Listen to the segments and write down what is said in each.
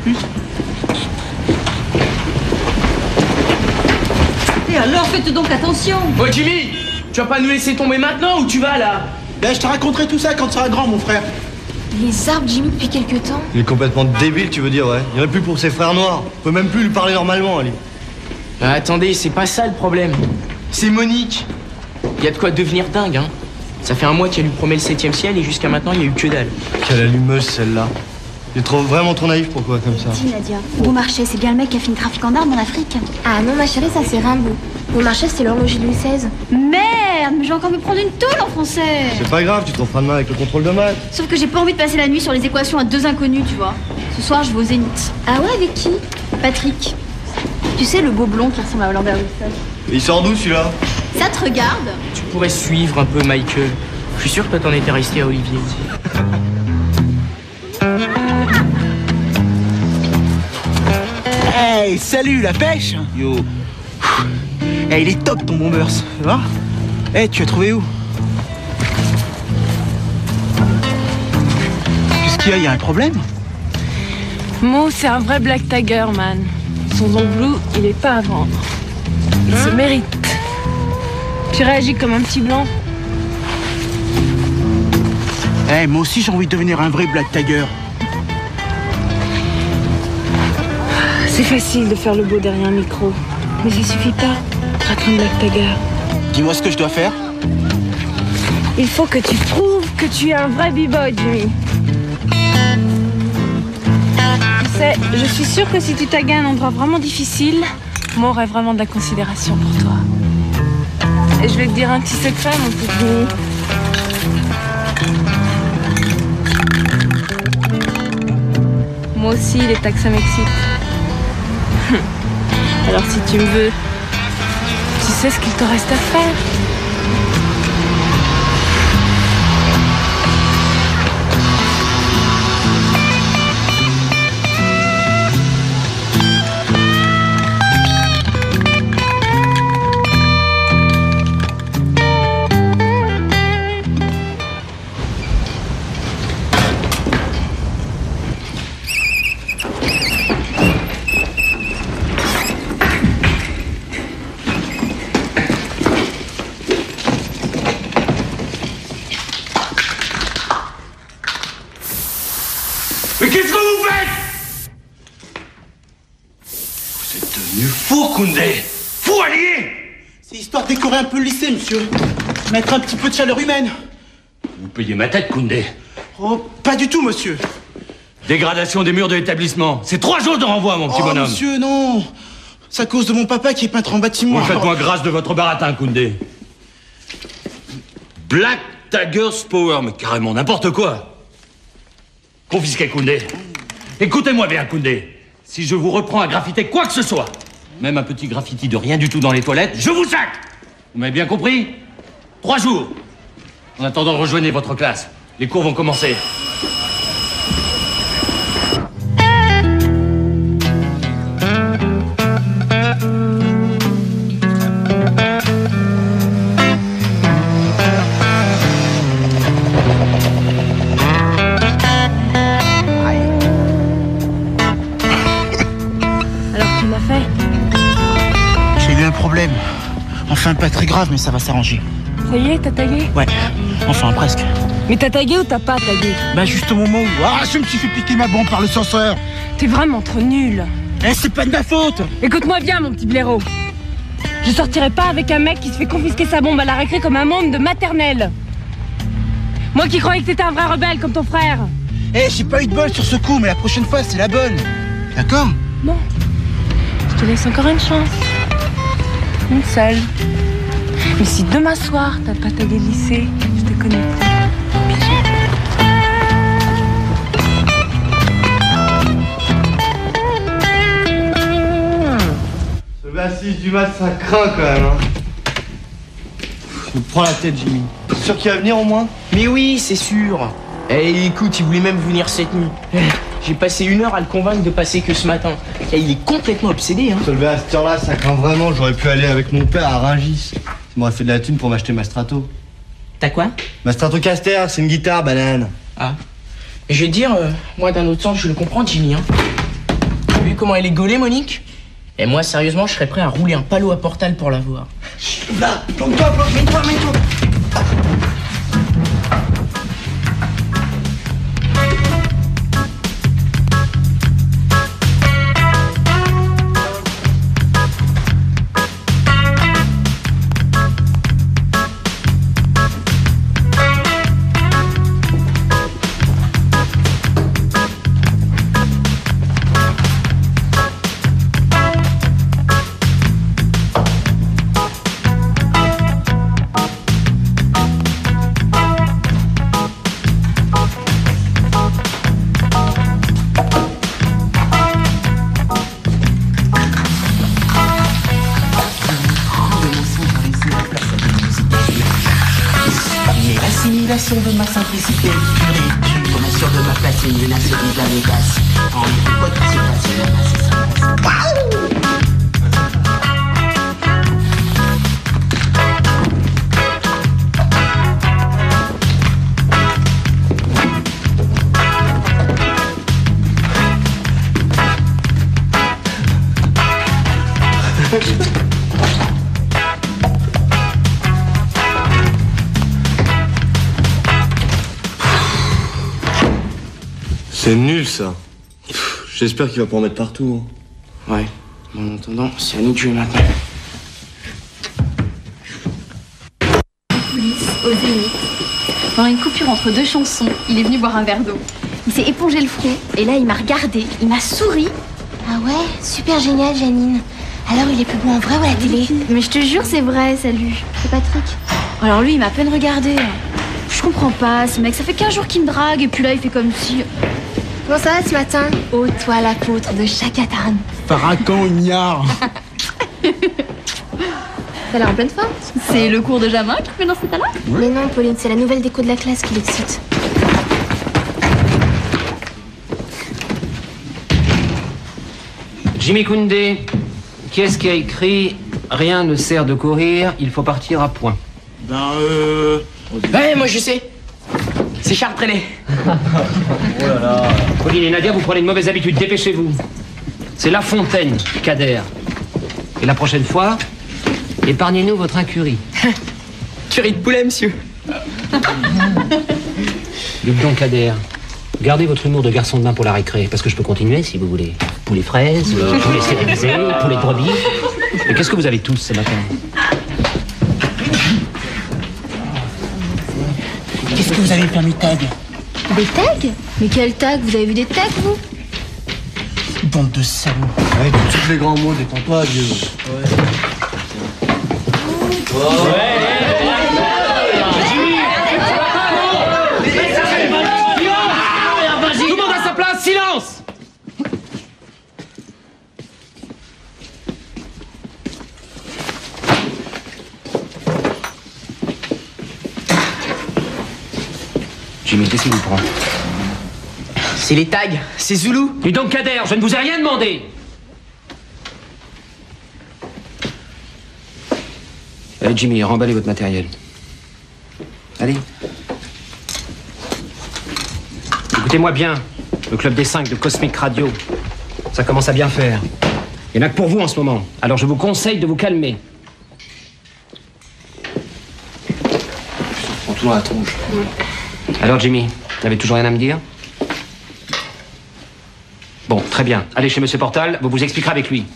plus. Et alors, faites donc attention. Oh Jimmy, tu vas pas nous laisser tomber maintenant ou tu vas là? Ben, je te raconterai tout ça quand tu seras grand, mon frère. Les arbres, Jimmy, depuis quelque temps. Il est complètement débile, tu veux dire, ouais. Il n'y en a plus pour ses frères noirs. On peut même plus lui parler normalement, Ali. Attendez, c'est pas ça le problème. C'est Monique. Il y a de quoi devenir dingue, hein. Ça fait un mois qu'elle lui promet le 7e ciel et jusqu'à maintenant, il y a eu que dalle. Quelle allumeuse, celle-là. Il est vraiment trop naïf, pourquoi, comme ça? Si, Nadia. Beaumarchais, c'est bien le mec qui a fini trafiquant d'armes en Afrique. Ah non, ma chérie, ça c'est Rimbaud. Beaumarchais, c'est l'horloger de Louis XVI. Merde, mais je vais encore me prendre une tôle en français. C'est pas grave, tu te referas demain avec le contrôle de maths. Sauf que j'ai pas envie de passer la nuit sur les équations à 2 inconnus, tu vois. Ce soir, je vais au Zénith. Ah ouais, avec qui? Patrick. Tu sais, le beau blond qui ressemble à Lambert Wilson. Et il sort d'où, celui-là? Ça te regarde? Tu pourrais suivre un peu Michael. Je suis sûr que toi t'en étais resté à Olivier. Hey, salut, la pêche. Yo. Hey, il est top ton bombers, ça va? Hey, tu as trouvé où? Qu'est-ce qu'il y a? Y a un problème? Mo, c'est un vrai Black Tiger, man. Son ongle bleu, il est pas à vendre. Il se mérite. Tu réagis comme un petit blanc. Hey, moi aussi j'ai envie de devenir un vrai Black Tiger. C'est facile de faire le beau derrière un micro. Mais ça suffit pas pour être un Black Tiger. Dis-moi ce que je dois faire. Il faut que tu prouves que tu es un vrai b-boy, Jimmy. Tu sais, je suis sûre que si tu taguais un endroit vraiment difficile, moi aurait vraiment de la considération pour toi. Et je vais te dire un petit secret, mon petit Jimmy. Moi aussi, les tags, ça m'excite. Alors si tu me veux, tu sais ce qu'il te reste à faire. Mais qu'est-ce que vous faites? Vous êtes devenu fou, Koundé. Fou allié. C'est histoire de décorer un peu le lycée, monsieur. Mettre un petit peu de chaleur humaine. Vous payez ma tête, Koundé. Oh, pas du tout, monsieur. Dégradation des murs de l'établissement. C'est 3 jours de renvoi, mon petit bonhomme. Monsieur, non. C'est à cause de mon papa qui est peintre en bâtiment. Vous faites-moi grâce de votre baratin, Koundé. Black Tiger's Power, mais carrément n'importe quoi. Confisquez, Koundé. Écoutez-moi bien, Koundé. Si je vous reprends à graffiter quoi que ce soit, même un petit graffiti de rien du tout dans les toilettes, je vous sac. Vous m'avez bien compris? 3 jours. En attendant, rejoignez votre classe. Les cours vont commencer. Enfin, pas très grave, mais ça va s'arranger. Ça y est, t'as tagué? Ouais, enfin, presque. Mais t'as tagué ou t'as pas tagué? Bah, juste au moment où... Ah, je me suis fait piquer ma bombe par le censeur. T'es vraiment trop nul. Eh, c'est pas de ma faute. Écoute-moi bien, mon petit blaireau. Je sortirai pas avec un mec qui se fait confisquer sa bombe à la récré comme un môme de maternelle. Moi qui croyais que t'étais un vrai rebelle comme ton frère. Eh, j'ai pas eu de bol sur ce coup, mais la prochaine fois, c'est la bonne. D'accord? Non. Je te laisse encore une chance. Une seule. Mais si demain soir, t'as pas tagué le lycée, je te connais plus. Se lever à 6 du mat, ça craint quand même, hein. Je me prends la tête, Jimmy. T'es sûr qu'il va venir au moins? Mais oui, c'est sûr. Eh, écoute, il voulait même venir cette nuit. J'ai passé 1 heure à le convaincre de passer que ce matin. Et il est complètement obsédé, hein. Se lever à cette heure-là, ça craint vraiment. J'aurais pu aller avec mon père à Rungis. Ça m'aurait fait de la thune pour m'acheter ma Strato. T'as quoi? Ma Stratocaster, c'est une guitare, banane. Ah. Et je vais te dire, moi d'un autre sens, je le comprends, Jimmy, hein. vu comment elle est gaulée, Monique? Et moi, sérieusement, je serais prêt à rouler un palo à Portal pour la voir. Là, plante-toi, mets-toi. L'assimilation de ma simplicité pure et dure, m'assure de ma place et une menace vise la médasse. En quoi qu'il se passe, la masse et sa place. C'est nul ça. J'espère qu'il va pas en mettre partout. Ouais. Bon, en attendant, c'est à nous de jouer maintenant. Police au Zénith. Pendant une coupure entre deux chansons, il est venu boire un verre d'eau. Il s'est épongé le front et là il m'a regardé, il m'a souri. Ah ouais, super génial, Janine. Alors il est plus beau en vrai ou à la télé? Mais je te jure, c'est vrai, salut. C'est Patrick. Alors lui, il m'a à peine regardé. Je comprends pas, ce mec, ça fait 15 jours qu'il me drague et puis là il fait comme si... Comment ça va ce matin? Oh, toi l'apôtre de Chakatarn. Pharaon ignare. T'as l'air en pleine forme. C'est le cours de Jamin qui fait dans cet état-là? Mais non, Pauline, c'est la nouvelle déco de la classe qui l'excite. Jimmy Koundé, qui est-ce qui a écrit « Rien ne sert de courir, il faut partir à point ». Ouais, moi je sais. C'est Charles Trenet. Oh là là. Pauline et Nadia, vous prenez une mauvaise habitude, dépêchez-vous. C'est La Fontaine, Kader. Et la prochaine fois, épargnez-nous votre incurie. Curry de poulet, monsieur. Dites donc, Kader, gardez votre humour de garçon de bain pour la récré, parce que je peux continuer si vous voulez. Poulet fraises, poulet stérilisé, poulet de brebis. Mais qu'est-ce que vous avez tous ce matin? Qu'est-ce que vous avez fait, mes tags? Des tags? Mais quel tag? Vous avez vu des tags, vous? Bande de salauds. Ouais, tous les grands mots, détends-toi, vieux. Tout le monde à sa place, silence! Jimmy, qu'est-ce qui vous prend? C'est les tags, c'est Zoulou. Et donc, Kader, je ne vous ai rien demandé. Allez, Jimmy, remballez votre matériel. Allez. Écoutez-moi bien, le club des 5 de Cosmic Radio. Ça commence à bien faire. Il n'y en a que pour vous en ce moment. Alors je vous conseille de vous calmer. Prends tout dans la tronche. Alors, Jimmy, t'avais toujours rien à me dire? Bon, très bien. Allez chez Monsieur Portal, vous expliquerez avec lui.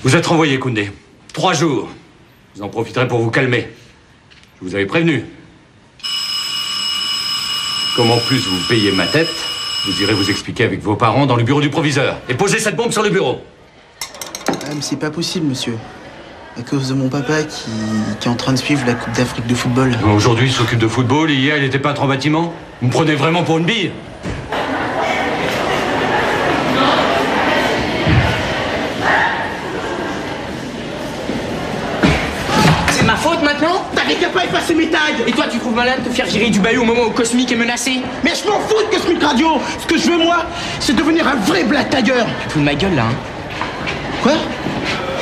Vous êtes renvoyé, Koundé. 3 jours. Vous en profiterez pour vous calmer. Je vous avais prévenu. Comme en plus vous payez ma tête, vous irez vous expliquer avec vos parents dans le bureau du proviseur. Et posez cette bombe sur le bureau. Ah, mais c'est pas possible, monsieur. À cause de mon papa qui est en train de suivre la Coupe d'Afrique de football. Aujourd'hui, il s'occupe de football et hier, il était peintre en bâtiment. Vous me prenez vraiment pour une bille? C'est de ma faute maintenant? T'avais qu'à pas effacer mes tags! Et toi, tu trouves malin de te faire virer du bahut au moment où Cosmic est menacé? Mais je m'en fous de Cosmic Radio! Ce que je veux, moi, c'est devenir un vrai black tagger! Tu te fous de ma gueule, là, hein? Quoi?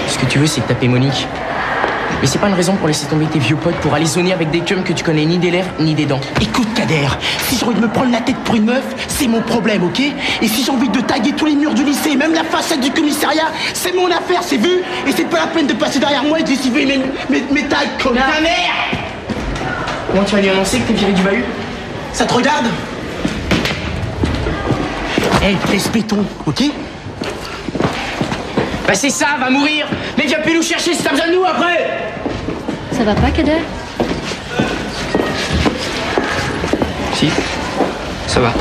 Ce que tu veux, c'est taper Monique. Mais c'est pas une raison pour laisser tomber tes vieux potes pour aller zoner avec des cums que tu connais ni des lèvres ni des dents. Écoute, Kader, si j'ai envie de me prendre la tête pour une meuf, c'est mon problème, ok? Et si j'ai envie de taguer tous les murs du lycée, même la façade du commissariat, c'est mon affaire, c'est vu? Et c'est pas la peine de passer derrière moi et de lessiver mes tags, connard! Ta mère! Comment tu vas lui annoncer que t'es viré du bahut? Ça te regarde? Hey, laisse béton, ok? Bah c'est ça, va mourir. Mais viens plus nous chercher si t'as besoin de nous après. Ça va pas, Kader? Si, ça va.